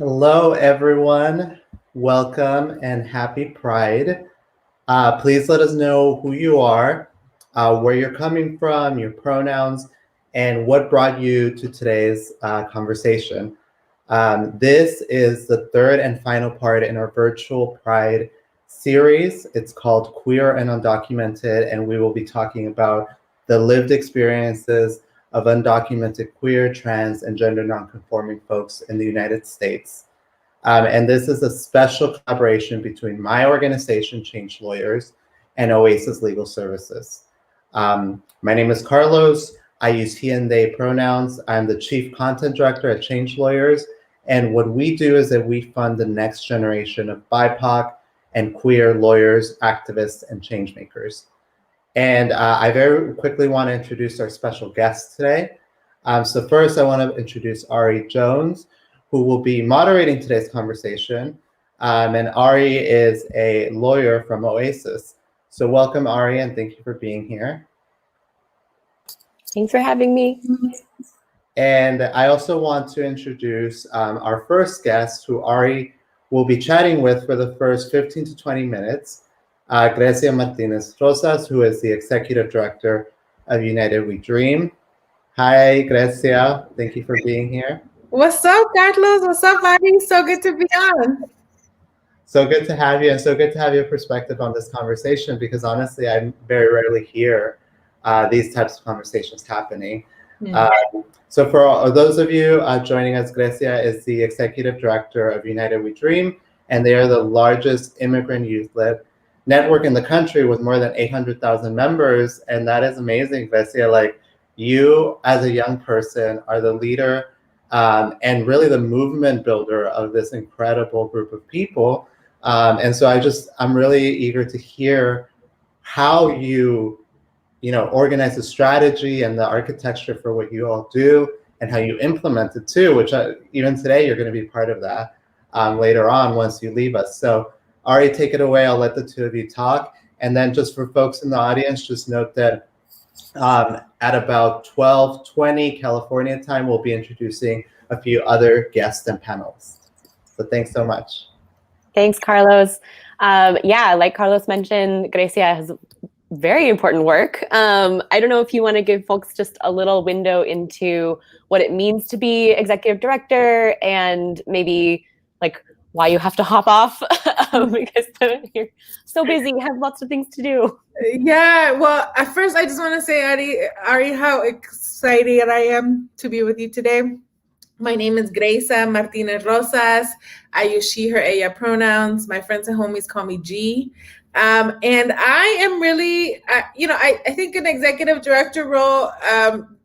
Hello, everyone. Welcome and happy Pride. Please let us know who you are, where you're coming from, your pronouns, and what brought you to today's conversation. This is the third and final part in our virtual Pride series. It's called Queer and Undocumented, and we will be talking about the lived experiences of undocumented queer, trans, and gender nonconforming folks in the United States. And this is a special collaboration between my organization, Change Lawyers, and Oasis Legal Services. My name is Carlos. I use he and they pronouns. I'm the Chief Content Director at Change Lawyers. And what we do is that we fund the next generation of BIPOC and queer lawyers, activists, and change makers. And I very quickly want to introduce our special guest today. So first, I want to introduce Ari Jones, who will be moderating today's conversation. And Ari is a lawyer from Oasis. So welcome, Ari, and thank you for being here. Thanks for having me. And I also want to introduce our first guest, who Ari will be chatting with for the first 15 to 20 minutes, Grecia Martinez Rosas, who is the Executive Director of United We Dream. Hi, Grecia. Thank you for being here. What's up, Carlos? What's up, Ari? So good to be on. So good to have you, and so good to have your perspective on this conversation, because honestly, I very rarely hear these types of conversations happening. So for those of you joining us, Grecia is the Executive Director of United We Dream, and they are the largest immigrant youth-led network in the country with more than 800,000 members, and that is amazing, Grecia. Like, you as a young person are the leader and really the movement builder of this incredible group of people. And so I'm really eager to hear how you organize the strategy and the architecture for what you all do and how you implement it too, which even today, you're going to be part of that later on once you leave us. So Ari, take it away. I'll let the two of you talk. And then just for folks in the audience, just note that at about 12:20 California time, we'll be introducing a few other guests and panelists. So thanks so much. Thanks, Carlos. Yeah, like Carlos mentioned, Grecia has very important work. I don't know if you want to give folks just a little window into what it means to be executive director and maybe like why you have to hop off because you're so busy, have lots of things to do. Yeah, well, at first I just want to say, Ari, how excited I am to be with you today. My name is Grecia Martinez Rosas. I use she, her, ella pronouns. My friends and homies call me G. And I am really, I think an executive director role,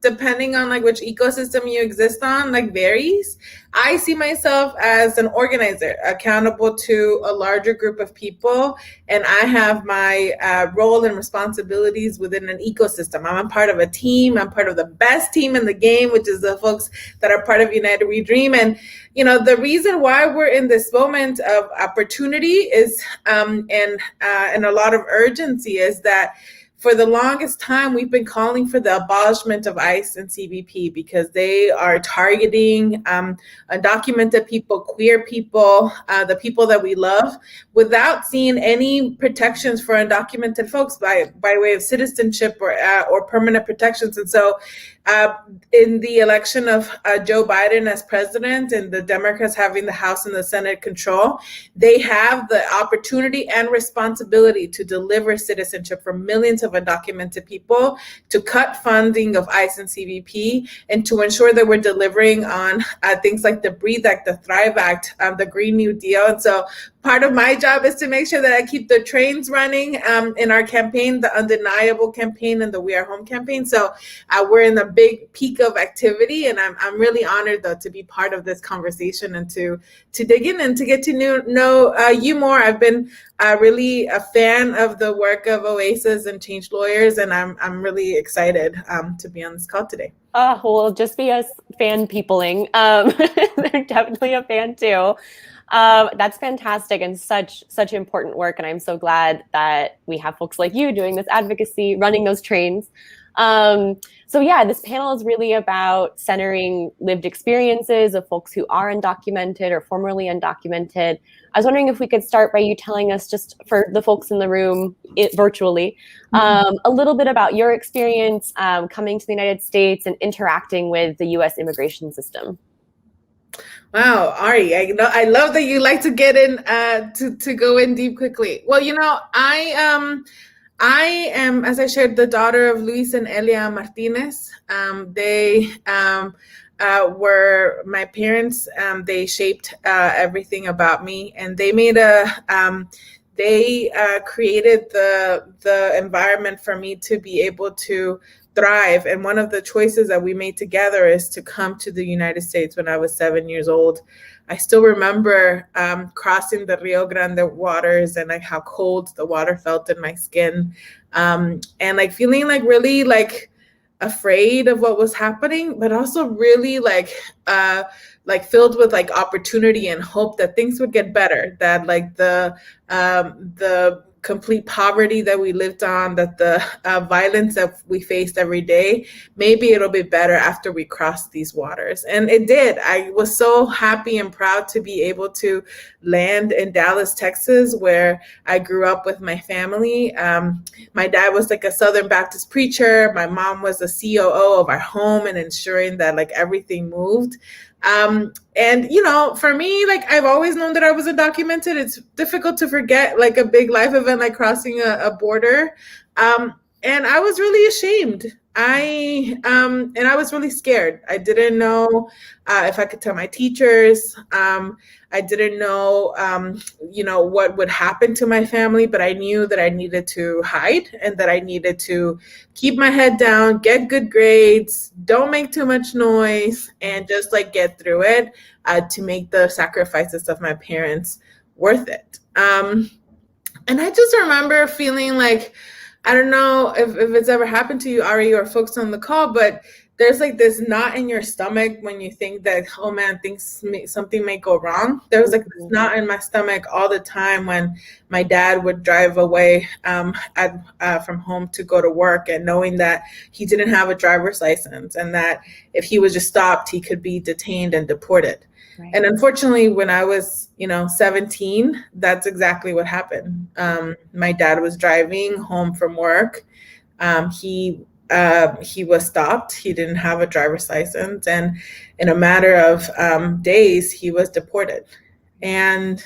depending on like which ecosystem you exist on, like varies. I see myself as an organizer, accountable to a larger group of people, and I have my role and responsibilities within an ecosystem. I'm a part of a team. I'm part of the best team in the game, which is the folks that are part of United We Dream. And the reason why we're in this moment of opportunity is, and a lot of urgency is that for the longest time, we've been calling for the abolishment of ICE and CBP because they are targeting undocumented people, queer people, the people that we love, without seeing any protections for undocumented folks by way of citizenship or permanent protections. And so in the election of Joe Biden as president and the Democrats having the House and the Senate control, they have the opportunity and responsibility to deliver citizenship for millions of undocumented people, to cut funding of ICE and CBP, and to ensure that we're delivering on things like the Breathe Act, the Thrive Act, the Green New Deal. And so part of my job is to make sure that I keep the trains running in our campaign, the Undeniable campaign and the We Are Home campaign. So we're in the big peak of activity, and I'm really honored though to be part of this conversation and to dig in and to get to know you more. I've been really a fan of the work of Oasis and Change Lawyers, and I'm really excited to be on this call today. Oh, well, just be us fan peopling. They're definitely a fan too. That's fantastic and such important work. And I'm so glad that we have folks like you doing this advocacy, running those trains. So yeah, this panel is really about centering lived experiences of folks who are undocumented or formerly undocumented. I was wondering if we could start by you telling us, just for the folks in the room virtually, a little bit about your experience coming to the United States and interacting with the U.S. immigration system. Wow, Ari, I love that you like to get in to go in deep quickly. Well, I am, as I shared, the daughter of Luis and Elia Martinez. They were my parents. They shaped everything about me, and they made they created the environment for me to be able to thrive. And one of the choices that we made together is to come to the United States when I was 7 years old. I still remember crossing the Rio Grande waters and like how cold the water felt in my skin, and like feeling like really like afraid of what was happening, but also really like filled with like opportunity and hope that things would get better, that like the complete poverty that we lived on, that the violence that we faced every day, maybe it'll be better after we cross these waters. And it did. I was so happy and proud to be able to land in Dallas, Texas, where I grew up with my family. My dad was like a Southern Baptist preacher. My mom was the COO of our home and ensuring that like everything moved. And for me, like I've always known that I was undocumented. It's difficult to forget like a big life event like crossing a border. And I was really ashamed. And I was really scared. I didn't know if I could tell my teachers. I didn't know, what would happen to my family, but I knew that I needed to hide and that I needed to keep my head down, get good grades, don't make too much noise, and just like get through it to make the sacrifices of my parents worth it. And I just remember feeling like, I don't know if it's ever happened to you, Ari, or folks on the call, but there's like this knot in your stomach when you think that, oh man, something may go wrong. There was like this knot in my stomach all the time when my dad would drive away from home to go to work, and knowing that he didn't have a driver's license and that if he was just stopped, he could be detained and deported. Right. And unfortunately, when I was, 17, that's exactly what happened. My dad was driving home from work. He was stopped. He didn't have a driver's license. And in a matter of days, he was deported. And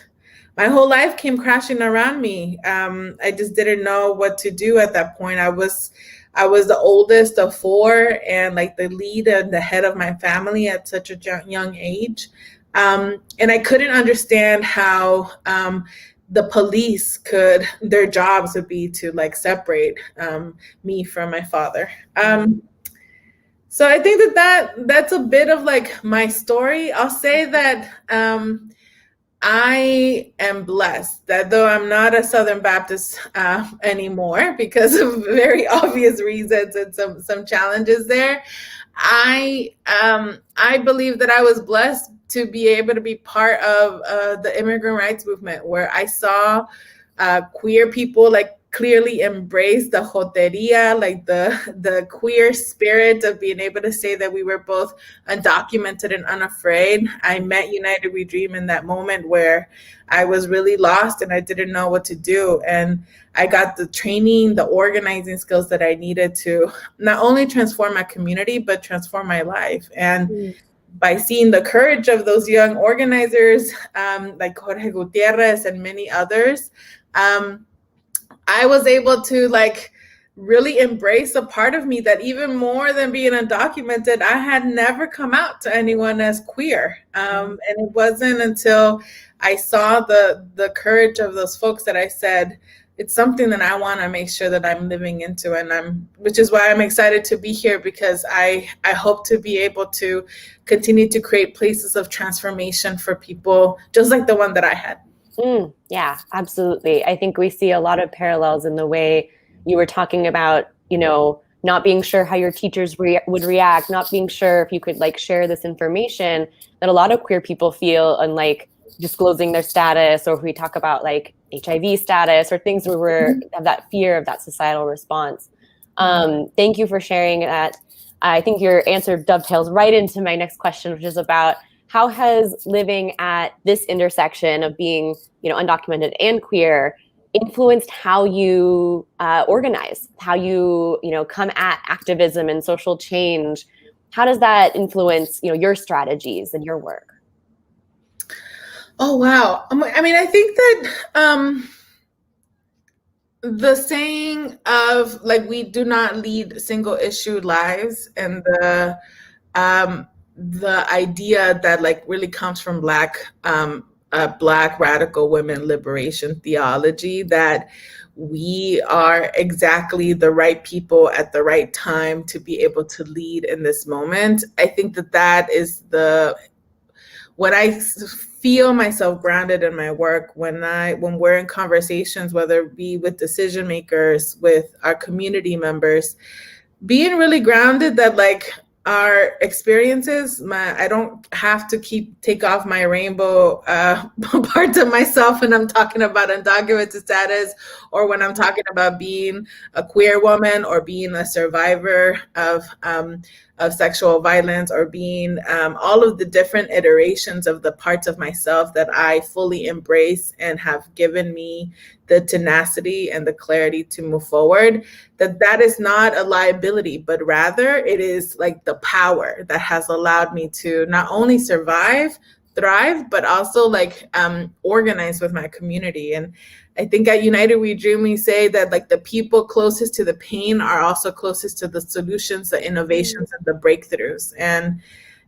my whole life came crashing around me. I just didn't know what to do at that point. I was the oldest of four and like the lead and the head of my family at such a young age. And I couldn't understand how the police their jobs would be to like separate me from my father. So I think that's a bit of like my story. I'll say that I am blessed that though I'm not a Southern Baptist anymore because of very obvious reasons and some challenges there, I believe that I was blessed to be able to be part of the immigrant rights movement, where I saw queer people like clearly embrace the joteria, like the queer spirit of being able to say that we were both undocumented and unafraid. I met United We Dream in that moment where I was really lost and I didn't know what to do. And I got the training, the organizing skills that I needed to not only transform my community, but transform my life. And by seeing the courage of those young organizers, like Jorge Gutierrez and many others, I was able to like really embrace a part of me that even more than being undocumented, I had never come out to anyone as queer. And it wasn't until I saw the courage of those folks that I said, it's something that I want to make sure that I'm living into, and which is why I'm excited to be here, because I hope to be able to continue to create places of transformation for people just like the one that I had. Yeah, absolutely. I think we see a lot of parallels in the way you were talking about, not being sure how your teachers would react, not being sure if you could like share this information that a lot of queer people feel, and like disclosing their status, or if we talk about like HIV status or things where we have that fear of that societal response. Thank you for sharing that. I think your answer dovetails right into my next question, which is about how has living at this intersection of being, undocumented and queer influenced how you organize, how you, come at activism and social change? How does that influence, your strategies and your work? Oh, wow. I mean, I think that the saying of like, we do not lead single issue lives, and the idea that like really comes from Black radical women liberation theology, that we are exactly the right people at the right time to be able to lead in this moment. I think that is when I feel myself grounded in my work, when we're in conversations, whether it be with decision makers, with our community members, being really grounded that like our experiences, I don't have to take off my rainbow parts of myself when I'm talking about undocumented status, or when I'm talking about being a queer woman, or being a survivor of sexual violence, or being all of the different iterations of the parts of myself that I fully embrace and have given me the tenacity and the clarity to move forward, that is not a liability, but rather it is like the power that has allowed me to not only survive, thrive, but also like organize with my community. And I think at United We Dream, we say that like the people closest to the pain are also closest to the solutions, the innovations, and the breakthroughs. And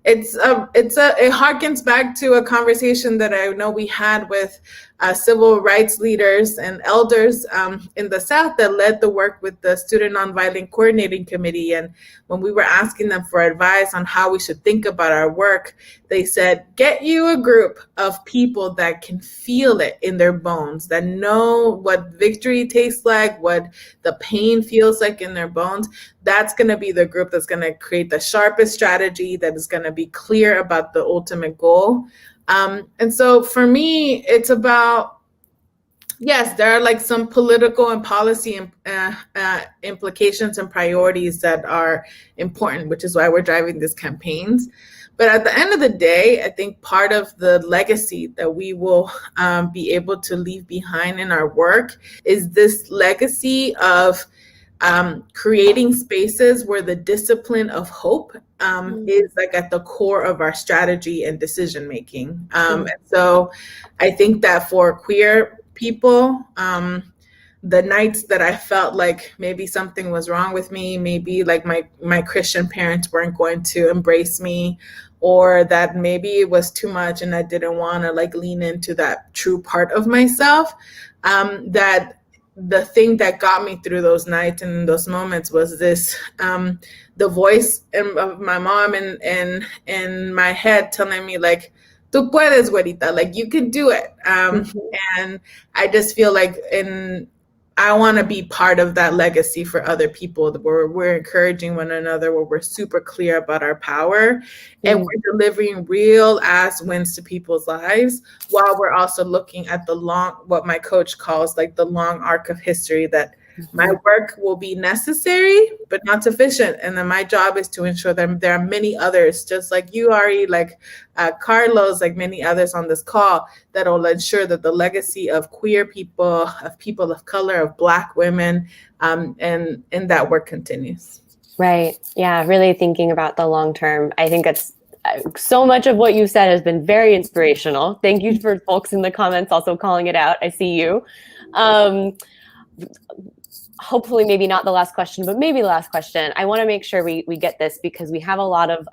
it harkens back to a conversation that I know we had with civil rights leaders and elders in the South that led the work with the Student Nonviolent Coordinating Committee. And when we were asking them for advice on how we should think about our work, they said, get you a group of people that can feel it in their bones, that know what victory tastes like, what the pain feels like in their bones. That's going to be the group that's going to create the sharpest strategy, that is going to be clear about the ultimate goal. And so for me, it's about, yes, there are like some political and policy implications and priorities that are important, which is why we're driving these campaigns. But at the end of the day, I think part of the legacy that we will be able to leave behind in our work is this legacy of creating spaces where the discipline of hope is like at the core of our strategy and decision making. And so I think that for queer people, the nights that I felt like maybe something was wrong with me, maybe like my Christian parents weren't going to embrace me, or that maybe it was too much and I didn't want to like lean into that true part of myself, that the thing that got me through those nights and those moments was this, the voice of my mom in my head telling me like, tú puedes, güerita, like you can do it. And I just feel like I want to be part of that legacy for other people, where we're encouraging one another, where we're super clear about our power, and we're delivering real ass wins to people's lives, while we're also looking at what my coach calls like the long arc of history, that my work will be necessary, but not sufficient. And then my job is to ensure that there are many others, just like you, Ari, like Carlos, like many others on this call, that will ensure that the legacy of queer people, of people of color, of Black women, and that work continues. Right. Yeah. Really thinking about the long term. I think it's so much of what you said has been very inspirational. Thank you for folks in the comments also calling it out. I see you. Hopefully maybe not the last question, but maybe the last question. I want to make sure we get this, because we have a lot of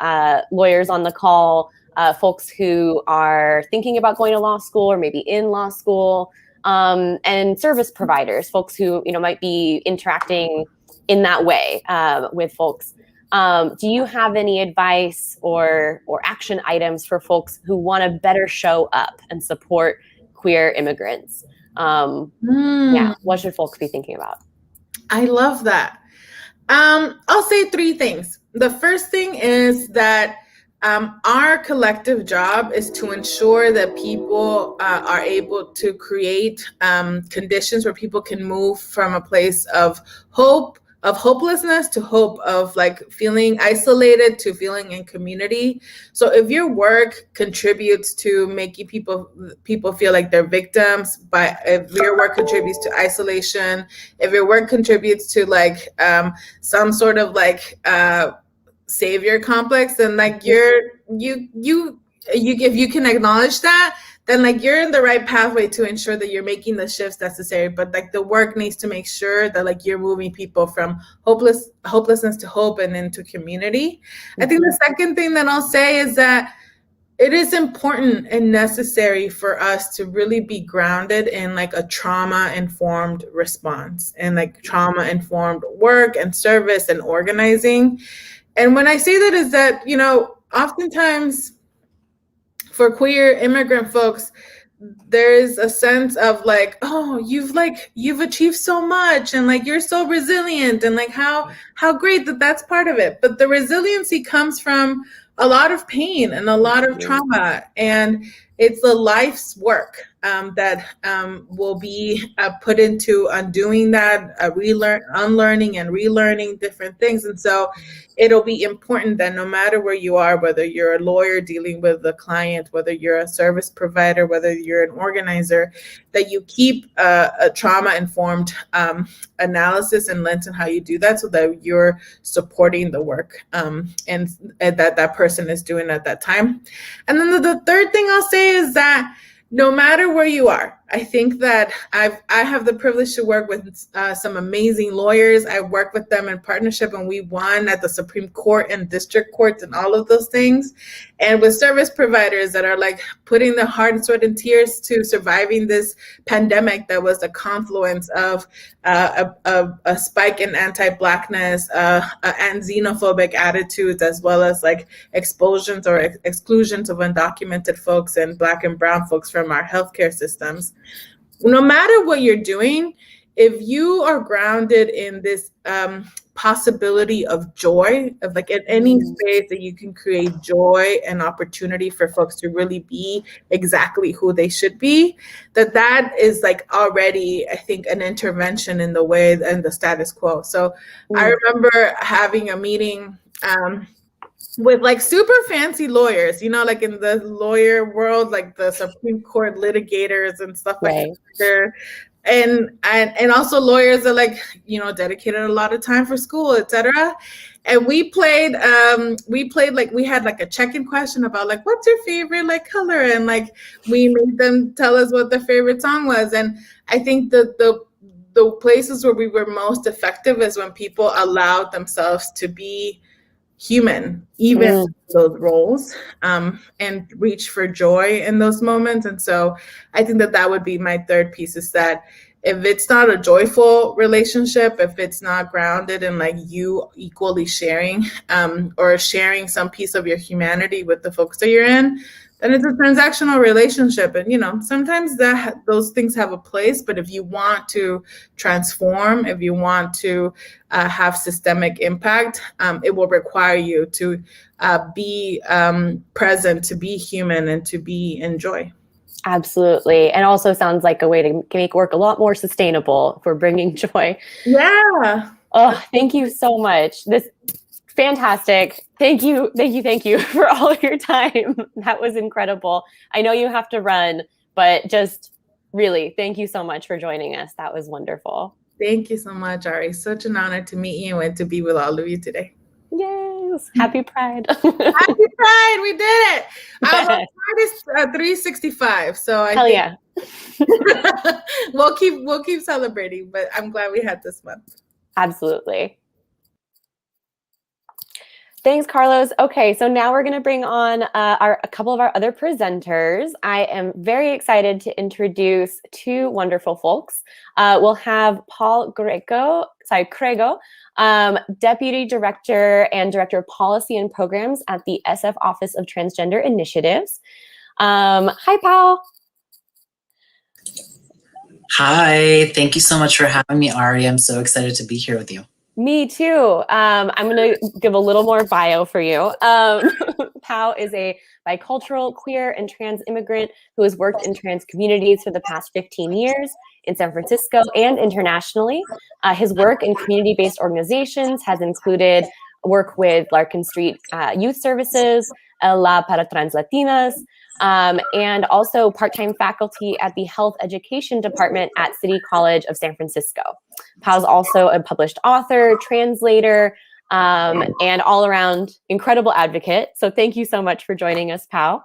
lawyers on the call, folks who are thinking about going to law school or maybe in law school, and service providers, folks who might be interacting in that way with folks. Do you have any advice or action items for folks who want to better show up and support queer immigrants? Yeah, what should folks be thinking about? I love that. I'll say three things. The first thing is that our collective job is to ensure that people are able to create conditions where people can move from a place of hope, of hopelessness to hope, of like feeling isolated to feeling in community. So if your work contributes to making people feel like they're victims, but if your work contributes to isolation, if your work contributes to like some sort of like savior complex, then like if you can acknowledge that, then like you're in the right pathway to ensure that you're making the shifts necessary. But like the work needs to make sure that like you're moving people from hopelessness to hope and into community. I think the second thing that I'll say is that it is important and necessary for us to really be grounded in like a trauma-informed response and like trauma-informed work and service and organizing. And when I say that is that, you know, oftentimes for queer immigrant folks, there is a sense of like, oh, you've achieved so much and like you're so resilient and like how great that that's part of it. But the resiliency comes from a lot of pain and a lot of trauma, and it's the life's work that will be put into undoing that, unlearning and relearning different things. And so it'll be important that no matter where you are, whether you're a lawyer dealing with a client, whether you're a service provider, whether you're an organizer, that you keep a trauma-informed analysis and lens on how you do that, so that you're supporting the work and that person is doing at that time. And then the third thing I'll say is that no matter where you are, I think that I have the privilege to work with some amazing lawyers. I work with them in partnership, and we won at the Supreme Court and district courts and all of those things. And with service providers that are like putting their heart, sweat, and tears to surviving this pandemic that was a confluence of a spike in anti-Blackness and xenophobic attitudes, as well as like expulsions or exclusions of undocumented folks and Black and Brown folks from our healthcare systems. No matter what you're doing, if you are grounded in this possibility of joy, of like at any space that you can create joy and opportunity for folks to really be exactly who they should be, that is like already, I think, an intervention in the way and the status quo. So I remember having a meeting with like super fancy lawyers, you know, like in the lawyer world, like the Supreme Court litigators and stuff like that. And also lawyers that like, you know, dedicated a lot of time for school, etc. And we played like, we had like a check-in question about like, what's your favorite like color? And like, we made them tell us what their favorite song was. And I think that the places where we were most effective is when people allowed themselves to be human, even those roles, and reach for joy in those moments. And so I think that would be my third piece, is that if it's not a joyful relationship, if it's not grounded in like you equally sharing or sharing some piece of your humanity with the folks that you're in, then it's a transactional relationship. And, you know, sometimes those things have a place, but if you want to transform, if you want to have systemic impact, it will require you to be present, to be human, and to be in joy. Absolutely. And also sounds like a way to make work a lot more sustainable for bringing joy. Yeah. Oh, thank you so much. This fantastic. Thank you for all of your time. That was incredible. I know you have to run, but just really, thank you so much for joining us. That was wonderful. Thank you so much, Ari. Such an honor to meet you and to be with all of you today. Yes. Happy Pride. Happy Pride. We did it. Pride is 365. So Hell yeah. we'll keep celebrating, but I'm glad we had this month. Absolutely. Thanks, Carlos. Okay, so now we're going to bring on a couple of our other presenters. I am very excited to introduce two wonderful folks. We'll have Paul Crego, Deputy Director and Director of Policy and Programs at the SF Office of Transgender Initiatives. Hi, Paul. Hi, thank you so much for having me, Ari. I'm so excited to be here with you. Me too. I'm going to give a little more bio for you. Pao is a bicultural, queer, and trans immigrant who has worked in trans communities for the past 15 years in San Francisco and internationally. His work in community-based organizations has included work with Larkin Street Youth Services, La para Trans Latinas, and also part-time faculty at the Health Education Department at City College of San Francisco. Pao's also a published author, translator, and all-around incredible advocate. So thank you so much for joining us, Pao.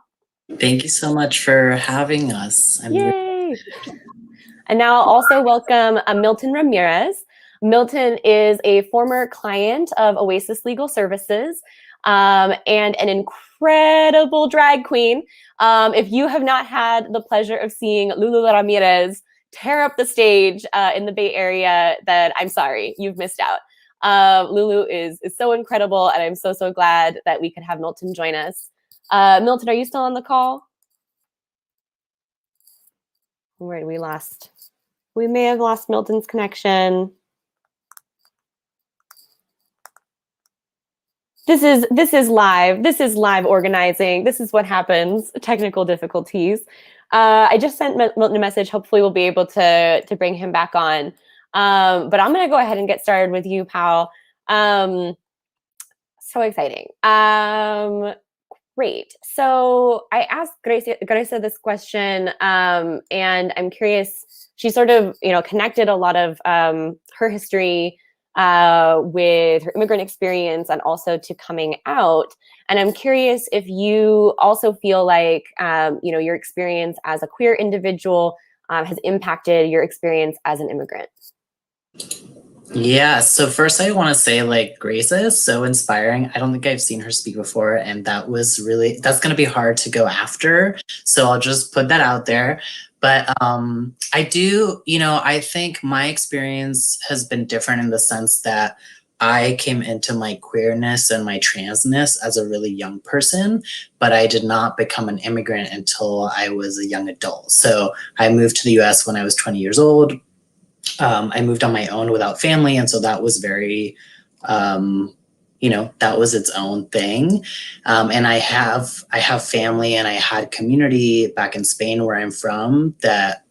Thank you so much for having us. Yay! And now I'll also welcome Milton Ramirez. Milton is a former client of Oasis Legal Services and an incredible drag queen. If you have not had the pleasure of seeing Lulu Ramirez tear up the stage in the Bay Area, then I'm sorry, you've missed out. Lulu is so incredible, and I'm so glad that we could have Milton join us. Milton, are you still on the call? All right, we may have lost Milton's connection. This is live. This is live organizing. This is what happens. Technical difficulties. I just sent Milton a message. Hopefully we'll be able to bring him back on. But I'm going to go ahead and get started with you, Pao. So exciting. Great. So I asked Grecia this question, and I'm curious. She sort of, connected a lot of her history with her immigrant experience and also to coming out. And I'm curious if you also feel like, your experience as a queer individual has impacted your experience as an immigrant. Yeah, so first I want to say, Grace is so inspiring. I don't think I've seen her speak before, and that's going to be hard to go after. So I'll just put that out there. But I do, I think my experience has been different in the sense that I came into my queerness and my transness as a really young person, but I did not become an immigrant until I was a young adult. So I moved to the US when I was 20 years old. I moved on my own without family. And so that was very, that was its own thing. And I have family and I had community back in Spain where I'm from that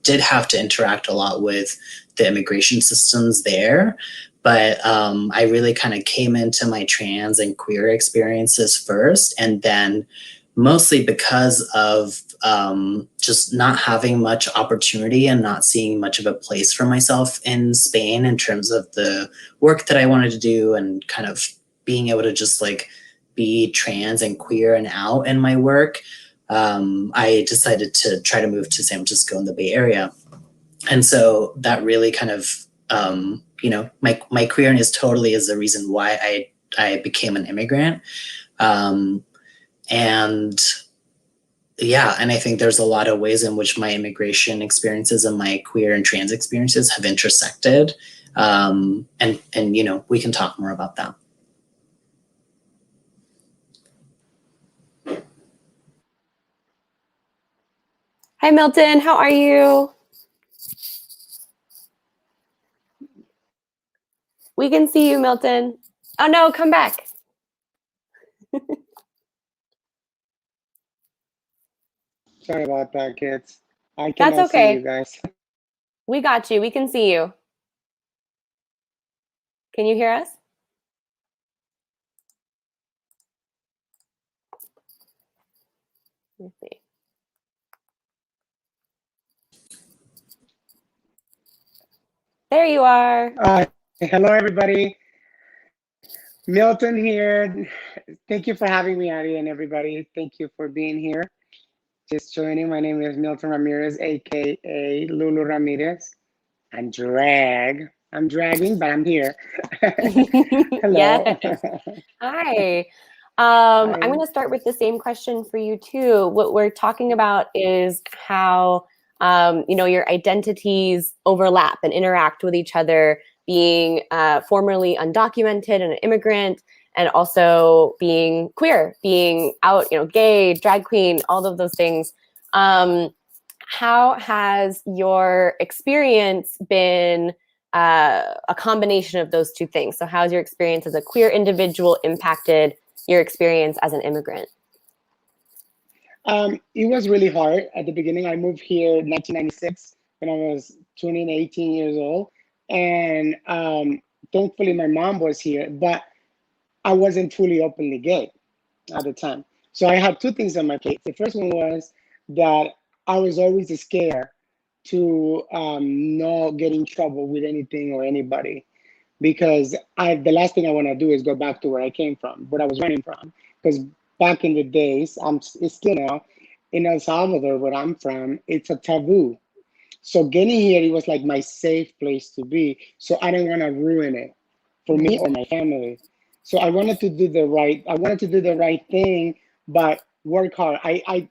did have to interact a lot with the immigration systems there. But I really kind of came into my trans and queer experiences first, and then mostly because of just not having much opportunity and not seeing much of a place for myself in Spain in terms of the work that I wanted to do and kind of being able to just be trans and queer and out in my work. I decided to try to move to San Francisco in the Bay Area. And so that really kind of, my queerness totally is the reason why I became an immigrant. And I think there's a lot of ways in which my immigration experiences and my queer and trans experiences have intersected. And we can talk more about that. Hi, Milton. How are you? We can see you, Milton. Oh, no, come back. Sorry about that, kids. I That's cannot okay. see you guys. We got you. We can see you. Can you hear us? Let's see. There you are. Hello, everybody. Milton here. Thank you for having me, Ari, and everybody. Thank you for being here. Just joining. My name is Milton Ramirez, aka Lulu Ramirez. I'm dragging, but I'm here. Hello. Yes. Hi. I'm going to start with the same question for you too. What we're talking about is how your identities overlap and interact with each other, being formerly undocumented and an immigrant, and also being queer, being out, gay, drag queen, all of those things. How has your experience been a combination of those two things. So how's your experience as a queer individual impacted your experience as an immigrant? It was really hard at the beginning. I moved here in 1996 when I was 18 years old. And thankfully my mom was here, but I wasn't fully openly gay at the time. So I had two things on my plate. The first one was that I was always scared to not get in trouble with anything or anybody, because the last thing I want to do is go back to where I came from, what I was running from. Because back in the days, it's still now, in El Salvador, where I'm from, it's a taboo. So getting here, it was like my safe place to be. So I didn't want to ruin it for me or my family. So I wanted to do the right thing, but work hard. I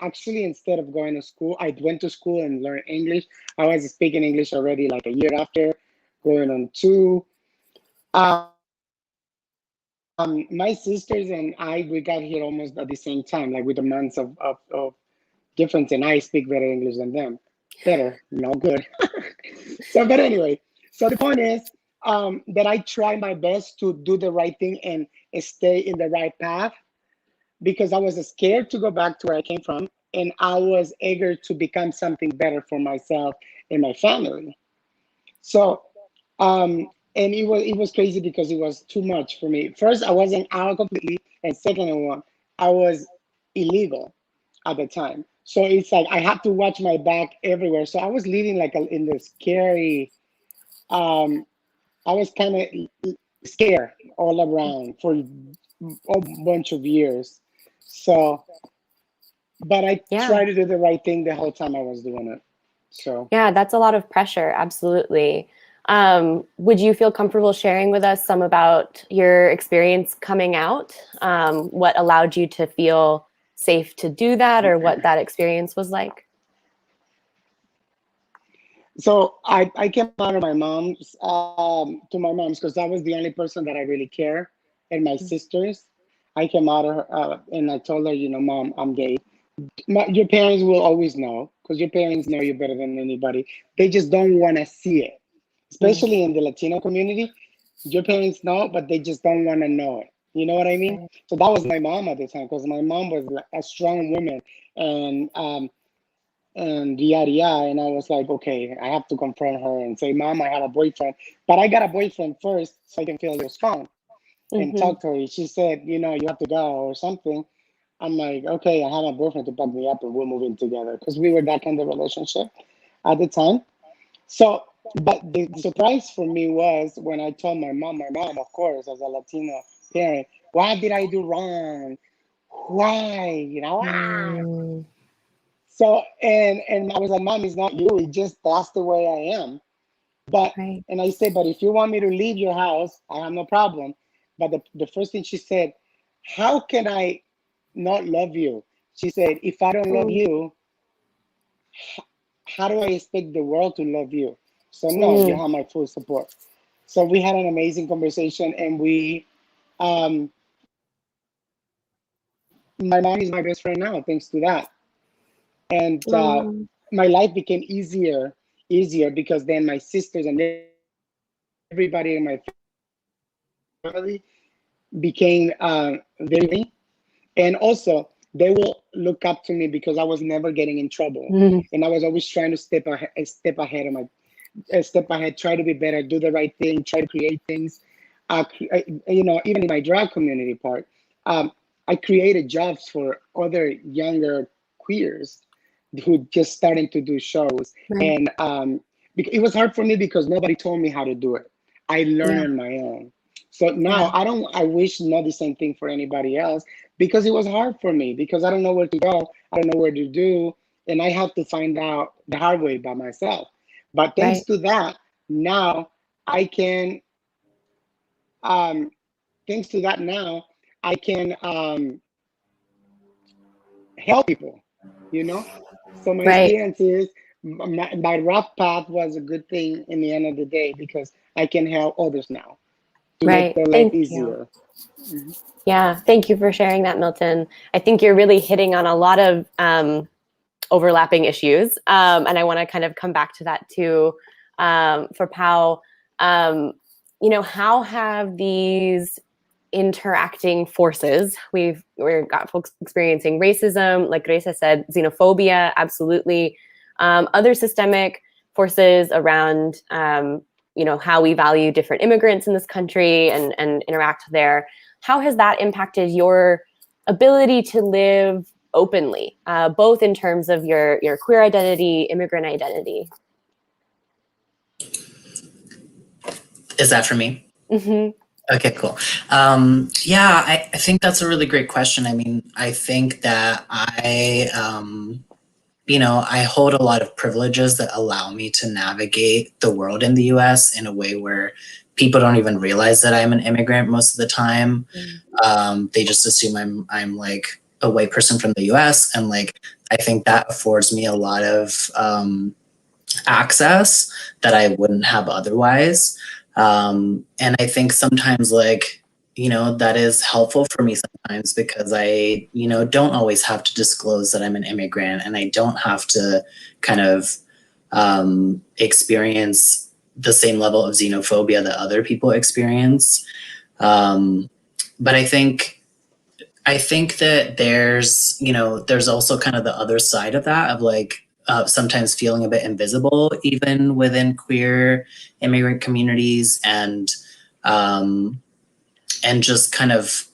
actually, instead of going to school, I went to school and learned English. I was speaking English already like a year after, going on 2. My sisters and we got here almost at the same time, like with a month of difference, and I speak better English than them. Better, no good. But anyway, so the point is that I try my best to do the right thing and stay in the right path, because I was scared to go back to where I came from, and I was eager to become something better for myself and my family. So, and it was crazy because it was too much for me. First, I wasn't out completely, and second one, I was illegal at the time. So it's like I had to watch my back everywhere. So I was living like in the scary. I was kind of scared all around for a bunch of years. So, but I tried to do the right thing the whole time I was doing it. So yeah, that's a lot of pressure. Absolutely. Would you feel comfortable sharing with us some about your experience coming out? What allowed you to feel safe to do that, or what that experience was like? So I came out of my mom's to my mom's because that was the only person that I really care, and my sisters. I came out of her and I told her, Mom, I'm gay. Your parents will always know, because your parents know you better than anybody. They just don't want to see it, especially in the Latino community. Your parents know, but they just don't want to know it. You know what I mean? Right. So that was my mom at the time, because my mom was a strong woman, and yada yada. And I was like, okay, I have to confront her and say, Mom, I have a boyfriend, but I got a boyfriend first so I can feel your strong and talk to her. She said, you have to go or something. I'm like, okay, I have a boyfriend to back me up and we're moving together, because we were that kind of relationship at the time. So, but the surprise for me was when I told my mom, of course, as a Latino parent, what did I do wrong? Why? So, and I was like, Mom, it's not you. It's just that's the way I am. But, and I said, but if you want me to leave your house, I have no problem. But the first thing she said, how can I not love you? She said, if I don't love you, how do I expect the world to love you? So no, you have my full support. So we had an amazing conversation, and my mom is my best friend now, thanks to that. And my life became easier because then my sisters and everybody in my family became very, and also they will look up to me because I was never getting in trouble, and I was always trying to step ahead, try to be better, do the right thing, try to create things. Even in my drag community part, I created jobs for other younger queers who just starting to do shows, and it was hard for me because nobody told me how to do it. I learned on my own. So now I wish not the same thing for anybody else, because it was hard for me, because I don't know where to go, I don't know where to do, and I have to find out the hard way by myself. But thanks to that, now I can, thanks to that now, I can help people, So my experience is, my rough path was a good thing in the end of the day, because I can help others now to make their life easier. Yeah, thank you for sharing that, Milton. I think you're really hitting on a lot of overlapping issues, and I want to kind of come back to that too. for Pau, how have these interacting forces, we've got folks experiencing racism, like Gracia said, xenophobia, absolutely, other systemic forces around, how we value different immigrants in this country and interact there. How has that impacted your ability to live openly, both in terms of your queer identity, immigrant identity? Is that for me? Mm-hmm. Okay, cool. Yeah, I think that's a really great question. I mean, I think that I hold a lot of privileges that allow me to navigate the world in the US in a way where people don't even realize that I'm an immigrant most of the time. They just assume I'm like a white person from the US. And like, I think that affords me a lot of access that I wouldn't have otherwise. And I think sometimes that is helpful for me sometimes because I, don't always have to disclose that I'm an immigrant and I don't have to kind of experience the same level of xenophobia that other people experience. But I think that there's also kind of the other side of that of like, sometimes feeling a bit invisible, even within queer immigrant communities, and just kind of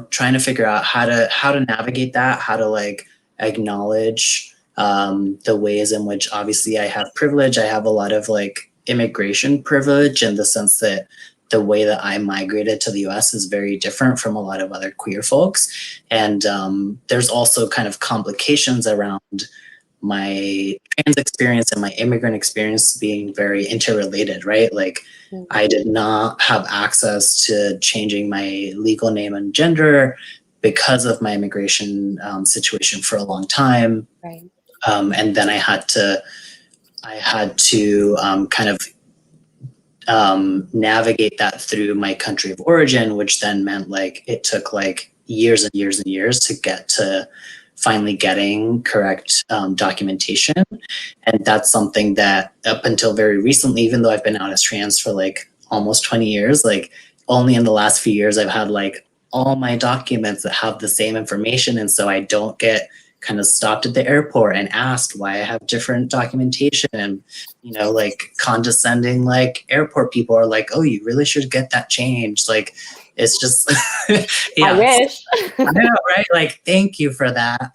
trying to figure out how to navigate that, how to like acknowledge the ways in which obviously I have privilege. I have a lot of like immigration privilege in the sense that the way that I migrated to the US is very different from a lot of other queer folks, and there's also kind of complications around my trans experience and my immigrant experience being very interrelated, right? Like I did not have access to changing my legal name and gender because of my immigration situation for a long time. Right. And then I had to kind of navigate that through my country of origin, which then meant like it took like years and years and years to get to finally getting correct documentation. And that's something that up until very recently, even though I've been out as trans for like almost 20 years, like only in the last few years I've had like all my documents that have the same information. And so I don't get kind of stopped at the airport and asked why I have different documentation, and like condescending like airport people are like, oh, you really should get that changed. Like it's just yeah, I wish. I know, right? Like thank you for that.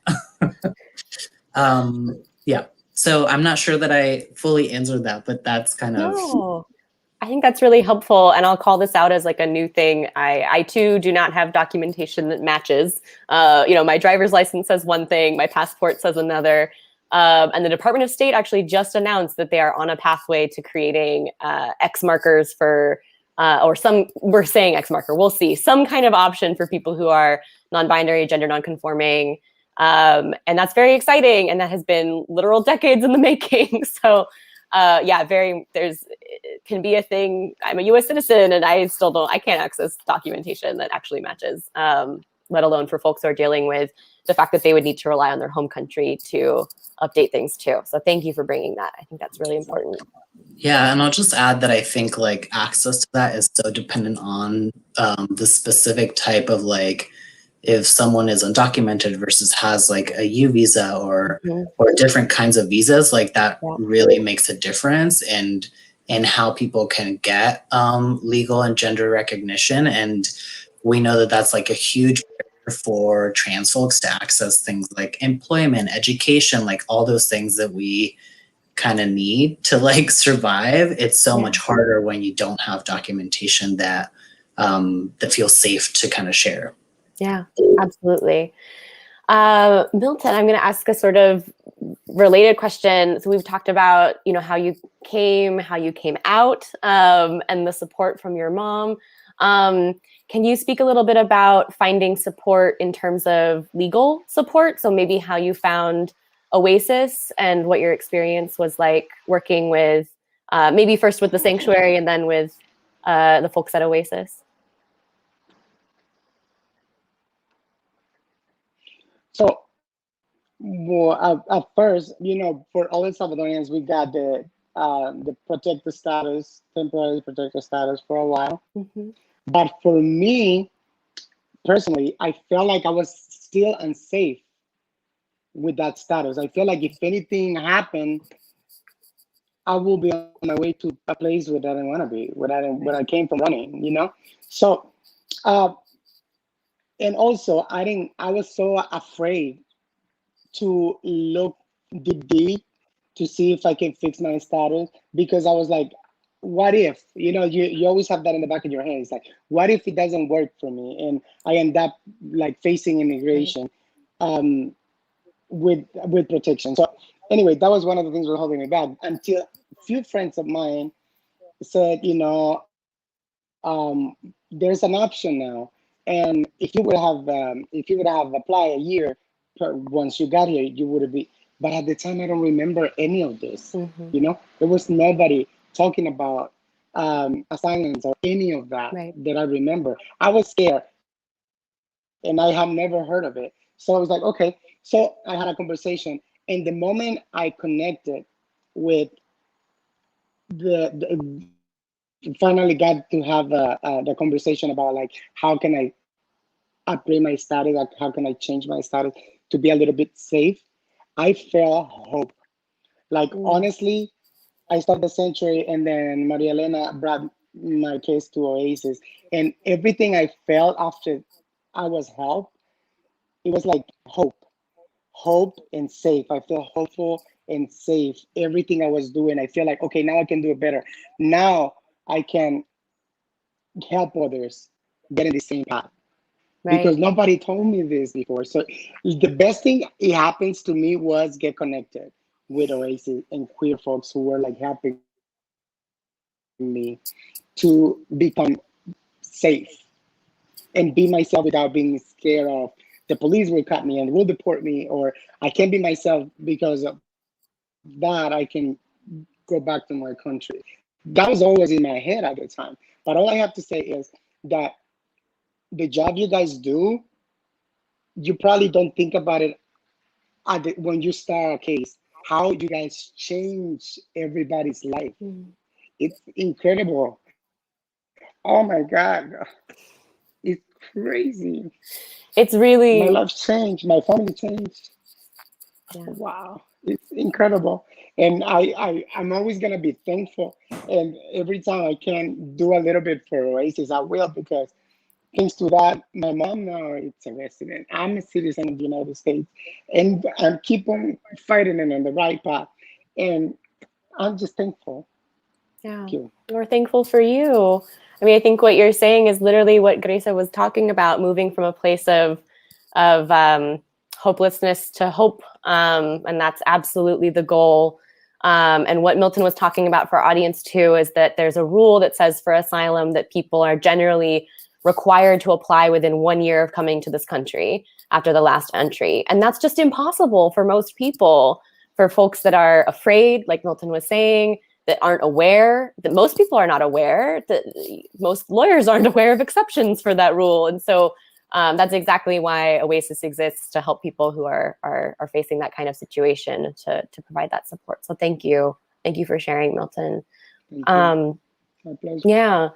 Yeah, so I'm not sure that I fully answered that, but that's kind of No, I think that's really helpful, and I'll call this out as like a new thing. I too do not have documentation that matches. My driver's license says one thing, my passport says another, and the Department of State actually just announced that they are on a pathway to creating X markers for, we're saying X marker, we'll see, some kind of option for people who are non-binary, gender non-conforming, and that's very exciting, and that has been literal decades in the making. So. It can be a thing. I'm a US citizen and I can't access documentation that actually matches, let alone for folks who are dealing with the fact that they would need to rely on their home country to update things too. So thank you for bringing that. I think that's really important. Yeah, and I'll just add that I think like access to that is so dependent on the specific type of like, if someone is undocumented versus has like a U visa or different kinds of visas, like that really makes a difference in how people can get legal and gender recognition. And we know that that's like a huge barrier for trans folks to access things like employment, education, like all those things that we kind of need to like survive. It's so much harder when you don't have documentation that feels safe to kind of share. Yeah, absolutely. Milton, I'm going to ask a sort of related question. So we've talked about, how you came out, and the support from your mom. Can you speak a little bit about finding support in terms of legal support? So maybe how you found Oasis and what your experience was like working with, maybe first with the sanctuary and then with the folks at Oasis. So, well, at first, for all the Salvadorians, we got the the protected status, temporary protected status for a while. Mm-hmm. But for me, personally, I felt like I was still unsafe with that status. I feel like if anything happened, I will be on my way to a place where I didn't want to be, where I came from running, you know? So, and also I was so afraid to look deep to see if I can fix my status, because I was like, what if, you always have that in the back of your head. It's like, what if it doesn't work for me and I end up like facing immigration with protection. So anyway, that was one of the things that was holding me back, until a few friends of mine said, there's an option now, and if you would have applied a year once you got here, you would have been. But at the time, I don't remember any of this. Mm-hmm. There was nobody talking about assignments or any of that that I remember. I was scared, and I had never heard of it. So I was like, okay. So I had a conversation, and the moment I connected with the finally got to have the conversation about like, how can I upgrade my status, like how can I change my status to be a little bit safe, I felt hope. Like, honestly, I started the Century, and then Maria Elena brought my case to Oasis, and everything I felt after I was helped, it was like hope and safe. I feel hopeful and safe. Everything I was doing, I feel like, okay, now I can do it better. Now I can help others get in the same path. Because nobody told me this before. So the best thing it happens to me was get connected with Oasis and queer folks who were like helping me to become safe and be myself without being scared of the police will cut me and will deport me, or I can't be myself because of that I can go back to my country. That was always in my head at the time. But all I have to say is that the job you guys do, you probably don't think about it when you start a case, how you guys change everybody's life. It's incredible. Oh my God. It's crazy. It's really... My life changed. My family changed. Yeah. Wow. It's incredible. And I'm always going to be thankful. And every time I can do a little bit for Oasis, I will, because thanks to that, my mom now is a resident. I'm a citizen of the United States, and I keep on fighting and on the right path. And I'm just thankful. Yeah, Thank you. We're thankful for you. I mean, I think what you're saying is literally what Grecia was talking about, moving from a place of hopelessness to hope, and that's absolutely the goal. And what Milton was talking about for our audience too is that there's a rule that says for asylum that people are generally required to apply within 1 year of coming to this country after the last entry. And that's just impossible for most people, for folks that are afraid, like Milton was saying, that aren't aware, that most people are not aware, that most lawyers aren't aware of exceptions for that rule. And so that's exactly why Oasis exists, to help people who are facing that kind of situation, to provide that support. So thank you. Thank you for sharing, Milton. Thank you. My pleasure. Yeah.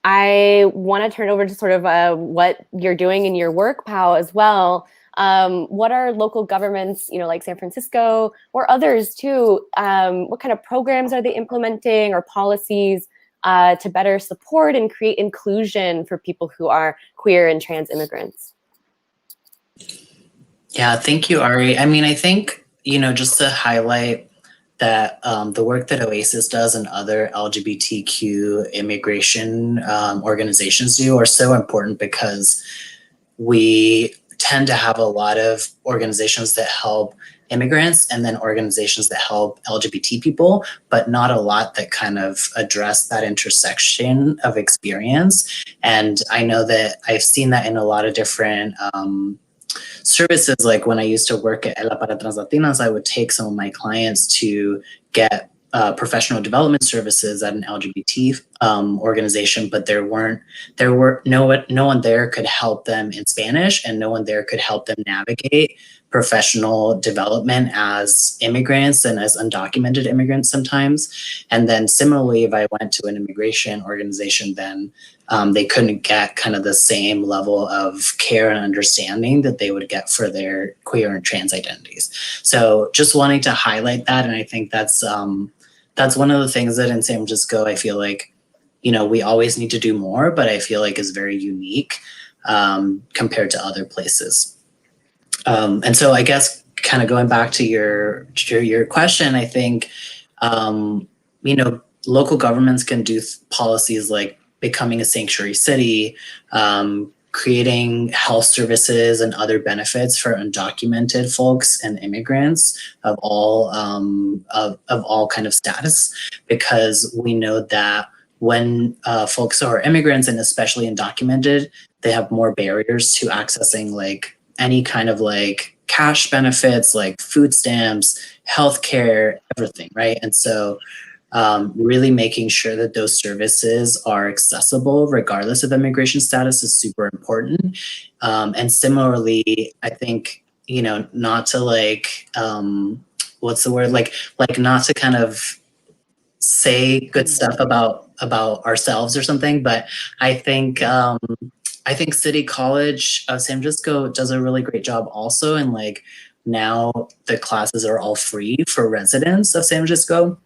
I want to turn over to sort of what you're doing in your work, Pao, as well. What are local governments, like San Francisco or others too, what kind of programs are they implementing or policies to better support and create inclusion for people who are queer and trans immigrants? Yeah, thank you, Ari. I mean, I think, just to highlight that the work that Oasis does and other LGBTQ immigration organizations do are so important, because we tend to have a lot of organizations that help immigrants and then organizations that help LGBT people, but not a lot that kind of address that intersection of experience. And I know that I've seen that in a lot of different services. Like when I used to work at Ela para Trans Latinas, I would take some of my clients to get professional development services at an LGBT organization, but there were no one there could help them in Spanish, and no one there could help them navigate professional development as immigrants and as undocumented immigrants sometimes. And then similarly, if I went to an immigration organization, then they couldn't get kind of the same level of care and understanding that they would get for their queer and trans identities. So just wanting to highlight that. And I think that's one of the things that in San Francisco, I feel like, you know, we always need to do more, but I feel like is very unique compared to other places. And so I guess kind of going back to your question, I think, you know, local governments can do policies like becoming a sanctuary city, creating health services and other benefits for undocumented folks and immigrants of all kind of status, because we know that when folks are immigrants and especially undocumented, they have more barriers to accessing like any kind of like cash benefits, like food stamps, healthcare, everything, right? And so really making sure that those services are accessible regardless of immigration status is super important. And similarly, I think, you know, not to like, what's the word? Like not to kind of say good stuff about ourselves or something, but I think City College of San Francisco does a really great job also, and like now the classes are all free for residents of San Francisco,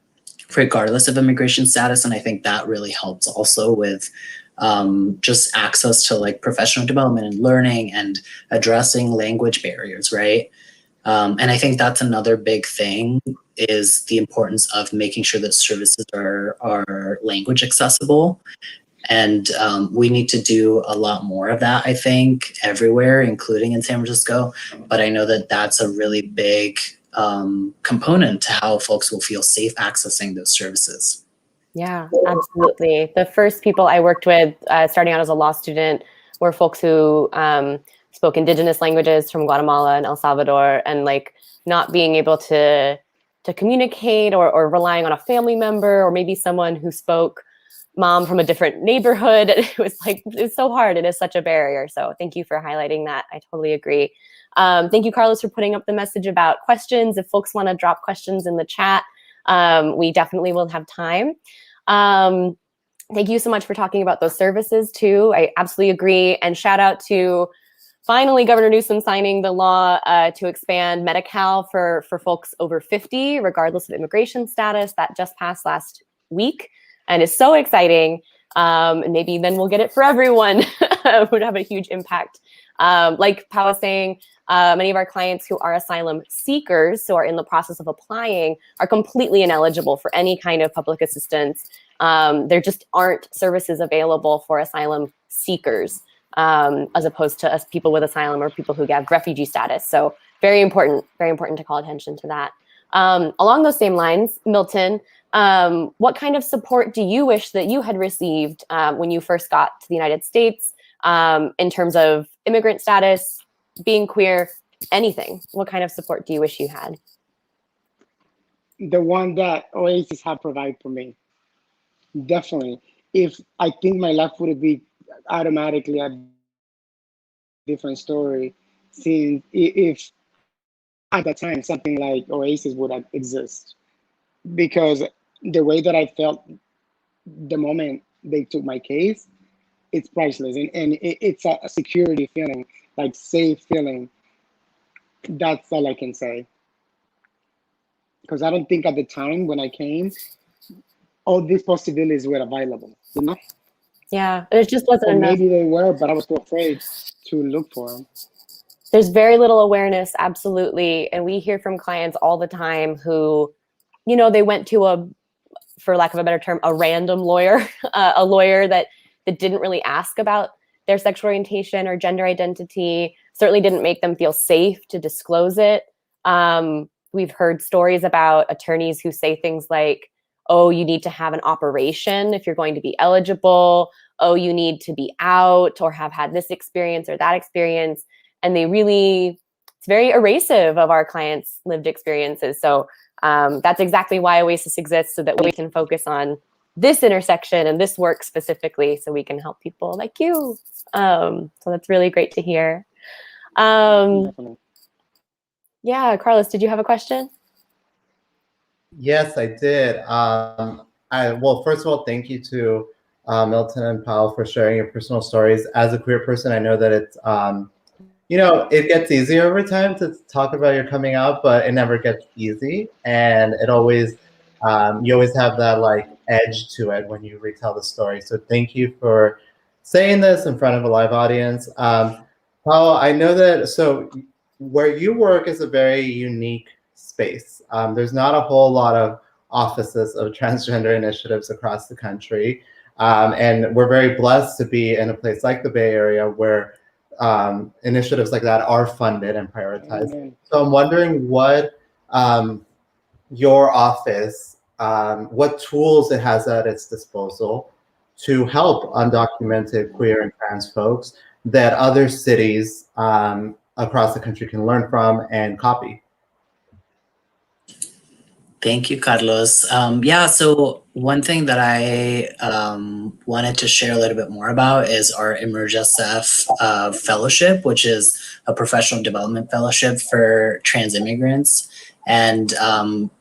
regardless of immigration status, and I think that really helps also with just access to like professional development and learning and addressing language barriers, right? And I think that's another big thing, is the importance of making sure that services are language accessible. And we need to do a lot more of that, I think, everywhere, including in San Francisco. But I know that that's a really big component to how folks will feel safe accessing those services. Yeah, absolutely. The first people I worked with starting out as a law student were folks who spoke indigenous languages from Guatemala and El Salvador, and like not being able to communicate or relying on a family member or maybe someone who spoke mom from a different neighborhood. It was like, it's so hard. It is such a barrier. So thank you for highlighting that. I totally agree. Thank you, Carlos, for putting up the message about questions. If folks want to drop questions in the chat, we definitely will have time. Thank you so much for talking about those services too. I absolutely agree. And shout out to finally Governor Newsom signing the law to expand Medi-Cal for folks over 50, regardless of immigration status. That just passed last week and is so exciting. And maybe then we'll get it for everyone. It would have a huge impact. Like Pao was saying, many of our clients who are asylum seekers, so are in the process of applying, are completely ineligible for any kind of public assistance. There just aren't services available for asylum seekers, as opposed to us people with asylum or people who have refugee status. So very important to call attention to that. Along those same lines, Milton, what kind of support do you wish that you had received when you first got to the United States in terms of immigrant status, being queer, anything? What kind of support do you wish you had? The one that Oasis had provided for me. Definitely. If I think my life would be automatically a different story, since if at that time something like Oasis would exist, because the way that I felt the moment they took my case, it's priceless, and it's a security feeling, like safe feeling. That's all I can say. Because I don't think at the time when I came, all these possibilities were available, you know? Yeah, it just wasn't or enough. Maybe they were, but I was too afraid to look for them. There's very little awareness, absolutely. And we hear from clients all the time who, you know, they went to for lack of a better term, a random lawyer, a lawyer that didn't really ask about their sexual orientation or gender identity, certainly didn't make them feel safe to disclose it. We've heard stories about attorneys who say things like, oh, you need to have an operation if you're going to be eligible. Oh, you need to be out or have had this experience or that experience. And it's very erasive of our clients' lived experiences. So that's exactly why Oasis exists, so that we can focus on this intersection and this work specifically, so we can help people like you. So that's really great to hear. Yeah, Carlos, did you have a question? Yes, I did. Well, first of all, thank you to Milton and Powell for sharing your personal stories. As a queer person, I know that it's, it gets easier over time to talk about your coming out, but it never gets easy. And it always, you always have that like edge to it when you retell the story. So thank you for saying this in front of a live audience. Powell, I know that, so where you work is a very unique space. There's not a whole lot of offices of transgender initiatives across the country. And we're very blessed to be in a place like the Bay Area where initiatives like that are funded and prioritized. Amen. So I'm wondering what your office, what tools it has at its disposal to help undocumented queer and trans folks that other cities across the country can learn from and copy. Thank you, Carlos. Yeah, so one thing that I wanted to share a little bit more about is our Emerge SF fellowship, which is a professional development fellowship for trans immigrants. And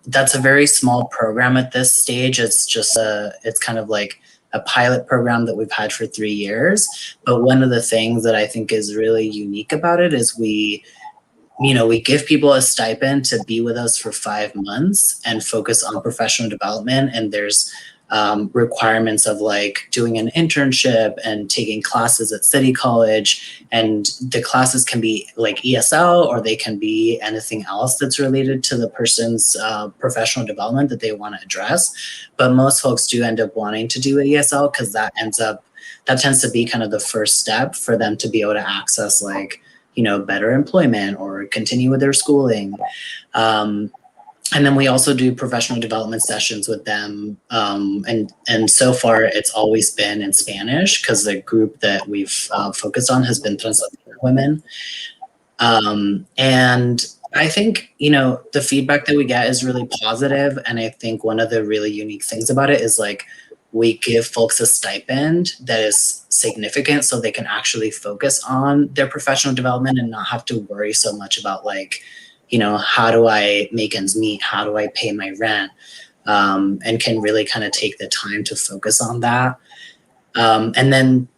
that's a very small program at this stage. It's just it's kind of like a pilot program that we've had for 3 years. But one of the things that I think is really unique about it is we give people a stipend to be with us for 5 months and focus on professional development. And there's requirements of like doing an internship and taking classes at City College. And the classes can be like ESL, or they can be anything else that's related to the person's professional development that they want to address. But most folks do end up wanting to do an ESL because that tends to be kind of the first step for them to be able to access like, better employment or continue with their schooling. And then we also do professional development sessions with them. And so far it's always been in Spanish because the group that we've focused on has been trans women. And I think, the feedback that we get is really positive. And I think one of the really unique things about it is like, we give folks a stipend that is significant so they can actually focus on their professional development and not have to worry so much about like, how do I make ends meet? How do I pay my rent? And can really kind of take the time to focus on that. And then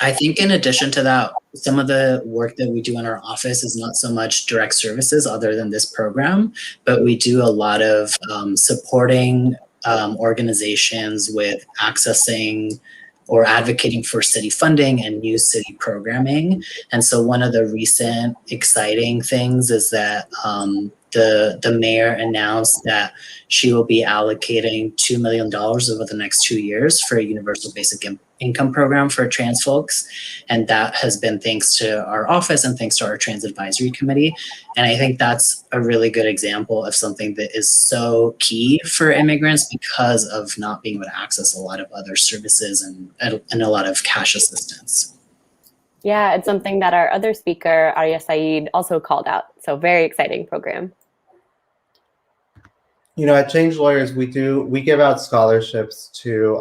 I think in addition to that, some of the work that we do in our office is not so much direct services other than this program, but we do a lot of supporting organizations with accessing or advocating for city funding and new city programming. And so one of the recent exciting things is that the mayor announced that she will be allocating $2 million over the next 2 years for a universal basic income program for trans folks. And that has been thanks to our office and thanks to our trans advisory committee. And I think that's a really good example of something that is so key for immigrants because of not being able to access a lot of other services and a lot of cash assistance. Yeah, it's something that our other speaker, Arya Saeed, also called out. So very exciting program. At Change Lawyers, we give out scholarships to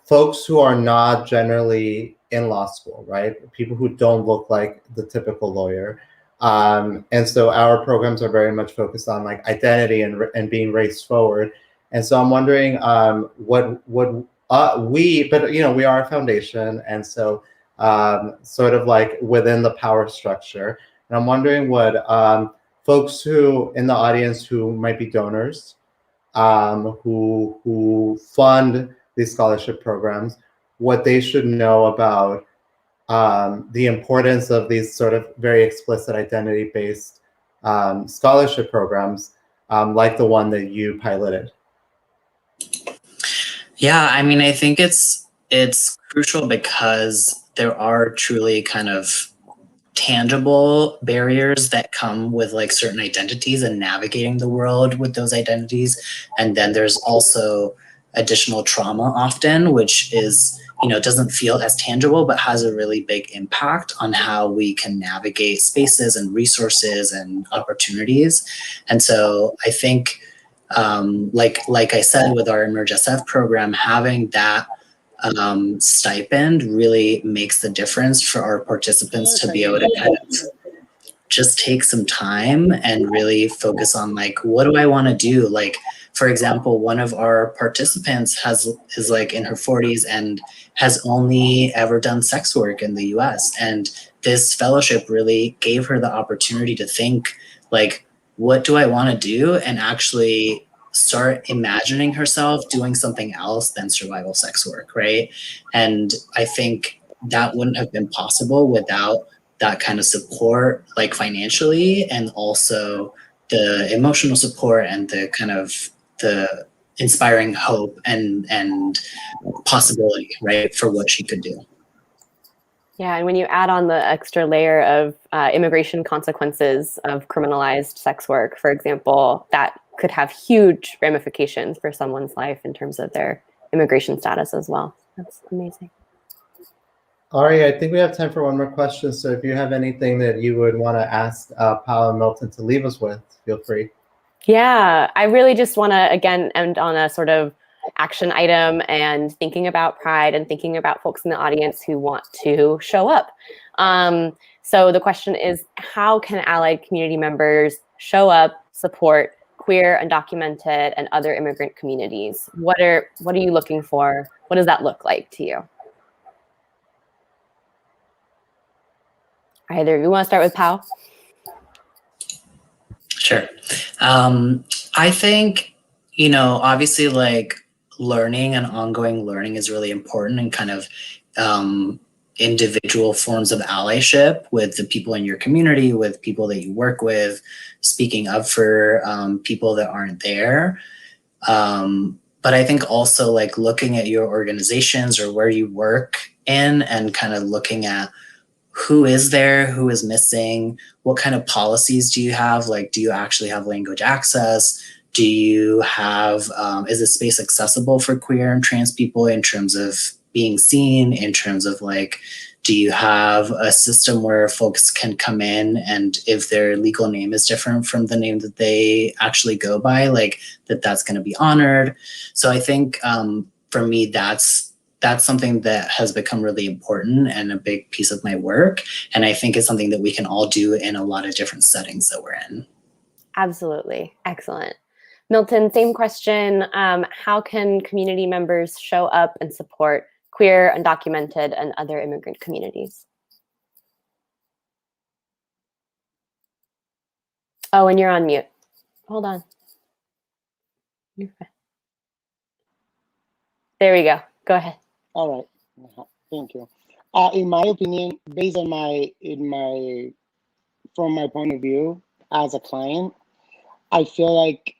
folks who are not generally in law school, right? People who don't look like the typical lawyer. And so our programs are very much focused on like identity and being race forward. And so I'm wondering we are a foundation. And so sort of like within the power structure. And I'm wondering what folks who in the audience who might be donors, who fund these scholarship programs, what they should know about the importance of these sort of very explicit identity-based scholarship programs, like the one that you piloted. Yeah, I mean, I think it's crucial because there are truly kind of tangible barriers that come with like certain identities and navigating the world with those identities. And then there's also additional trauma often, which is, doesn't feel as tangible, but has a really big impact on how we can navigate spaces and resources and opportunities. And so I think, like I said, with our Emerge SF program, having that stipend really makes the difference for our participants to be able to kind of just take some time and really focus on like, what do I want to do? Like, for example, one of our participants is like in her 40s and has only ever done sex work in the US. And this fellowship really gave her the opportunity to think like, what do I want to do? And actually start imagining herself doing something else than survival sex work, right? And I think that wouldn't have been possible without that kind of support, like financially, and also the emotional support and the kind of the inspiring hope and possibility, right, for what she could do. Yeah, and when you add on the extra layer of immigration consequences of criminalized sex work, for example, that could have huge ramifications for someone's life in terms of their immigration status as well. That's amazing. Ari, I think we have time for one more question. So if you have anything that you would want to ask Paul and Milton to leave us with, feel free. Yeah, I really just want to, again, end on a sort of action item and thinking about Pride and thinking about folks in the audience who want to show up. So the question is, how can allied community members show up, support queer, undocumented, and other immigrant communities? What are you looking for? What does that look like to you? Either you want to start with Pao? Sure. I think, obviously like learning and ongoing learning is really important, and kind of individual forms of allyship with the people in your community, with people that you work with, speaking up for people that aren't there. But I think also like looking at your organizations or where you work in and kind of looking at who is there, who is missing, what kind of policies do you have? Like, do you actually have language access? Do you have, is the space accessible for queer and trans people in terms of being seen, in terms of like, do you have a system where folks can come in and if their legal name is different from the name that they actually go by, like that's going to be honored? So I think for me, that's something that has become really important and a big piece of my work. And I think it's something that we can all do in a lot of different settings that we're in. Absolutely. Excellent. Milton, same question. How can community members show up and support queer, undocumented, and other immigrant communities? Oh, and you're on mute. Hold on. There we go. Go ahead. All right. Thank you. In my opinion, based on from my point of view as a client, I feel like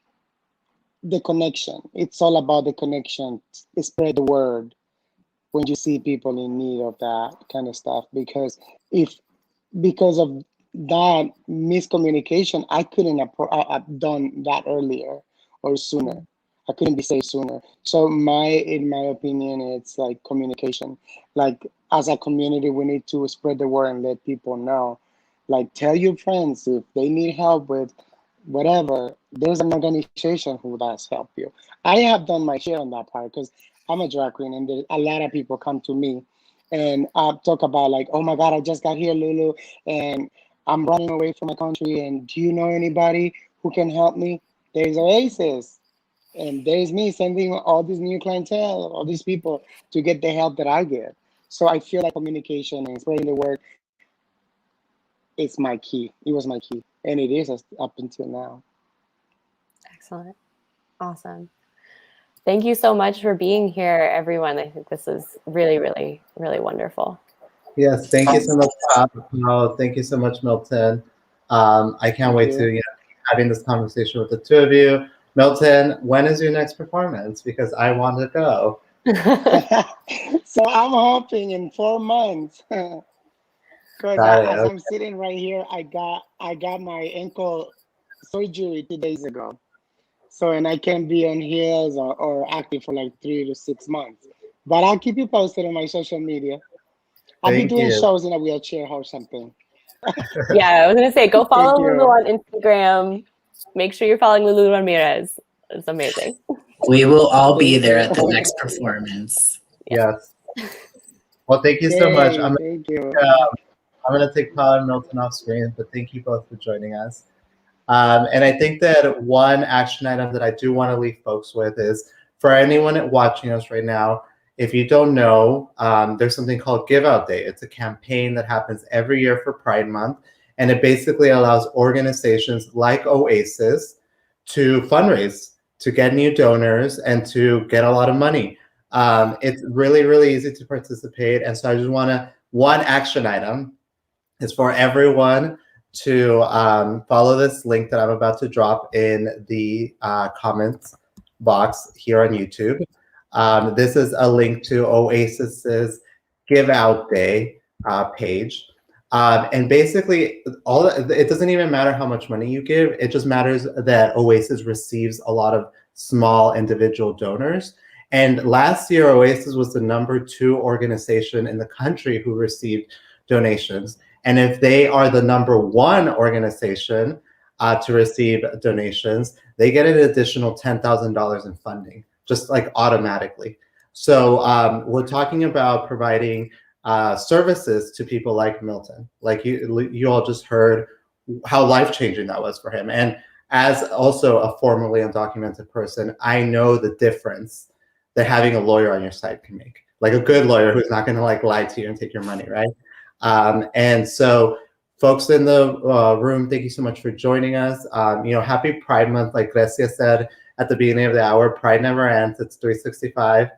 the connection. It's all about the connection. Spread the word when you see people in need of that kind of stuff. Because of that miscommunication, I couldn't have done that earlier or sooner. I couldn't be saved sooner. So in my opinion, it's like communication. Like as a community, we need to spread the word and let people know. Like tell your friends if they need help with whatever, there's an organization who does help you. I have done my share on that part because I'm a drag queen and a lot of people come to me and talk about like, oh my God, I just got here, Lulu, and I'm running away from my country. And do you know anybody who can help me? There's Oasis. And there's me sending all this new clientele, all these people to get the help that I get. So I feel like communication and spreading the word is my key. It was my key. And it is up until now. Excellent. Awesome. Thank you so much for being here, everyone. I think this is really, really, really wonderful. Yes, thank you so much, Pao. Thank you so much, Milton. I can't wait to keep having this conversation with the two of you. Milton, when is your next performance? Because I want to go. So I'm hoping in 4 months. Because as I'm sitting right here, I got my ankle surgery 2 days ago. So, and I can't be on heels or active for like 3 to 6 months. But I'll keep you posted on my social media. I'll be doing shows in a wheelchair or something. Yeah, I was going to say, go follow Lulu on Instagram. Make sure you're following Lulu Ramirez. It's amazing. We will all be there at the next performance. Yes. Well, thank you so much. Thank you. I'm going to take Paula and Milton off screen, but thank you both for joining us. And I think that one action item that I do want to leave folks with is, for anyone watching us right now, if you don't know, there's something called Give Out Day. It's a campaign that happens every year for Pride Month, and it basically allows organizations like Oasis to fundraise, to get new donors, and to get a lot of money. It's really, really easy to participate, and so I just want to, one action item is for everyone to follow this link that I'm about to drop in the comments box here on YouTube. This is a link to Oasis's Give Out Day page. And basically, it doesn't even matter how much money you give. It just matters that Oasis receives a lot of small individual donors. And last year, Oasis was the #2 organization in the country who received donations. And if they are the #1 organization to receive donations, they get an additional $10,000 in funding, just like automatically. So we're talking about providing services to people like Milton. Like you all just heard how life-changing that was for him. And as also a formerly undocumented person, I know the difference that having a lawyer on your side can make. Like a good lawyer who's not gonna like lie to you and take your money, right? And so folks in the room, thank you so much for joining us. Happy Pride Month. Like Grecia said at the beginning of the hour, Pride never ends. It's 365.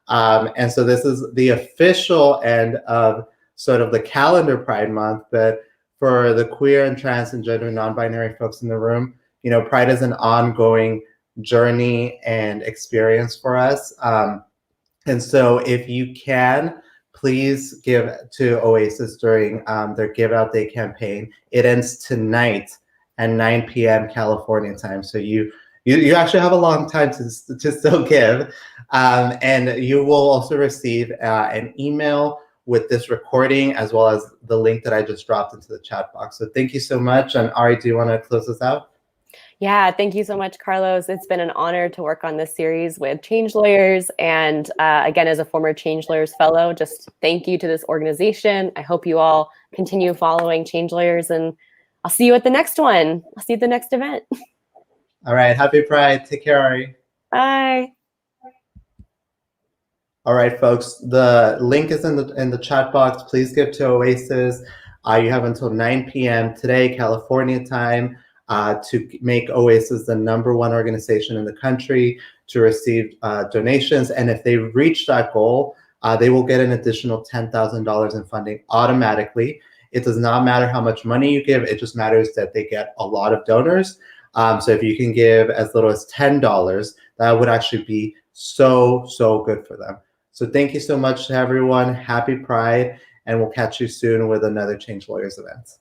And so this is the official end of sort of the calendar Pride Month, but for the queer and trans and gender non-binary folks in the room, Pride is an ongoing journey and experience for us. And so if you can, please give to Oasis during their Give Out Day campaign. It ends tonight at 9 p.m. California time. So you actually have a long time to still give. And you will also receive an email with this recording, as well as the link that I just dropped into the chat box. So thank you so much. And Ari, do you want to close us out? Yeah, thank you so much, Carlos. It's been an honor to work on this series with Change Lawyers. And again, as a former Change Lawyers fellow, just thank you to this organization. I hope you all continue following Change Lawyers, and I'll see you at the next one. I'll see you at the next event. All right, happy Pride. Take care, Ari. Bye. All right, folks, the link is in the chat box. Please give to Oasis. You have until 9 p.m. today, California time, to make Oasis the #1 organization in the country to receive donations. And if they reach that goal, they will get an additional $10,000 in funding automatically. It does not matter how much money you give. It just matters that they get a lot of donors. So if you can give as little as $10, that would actually be so good for them. So thank you so much to everyone. Happy Pride, and we'll catch you soon with another Change Lawyers event.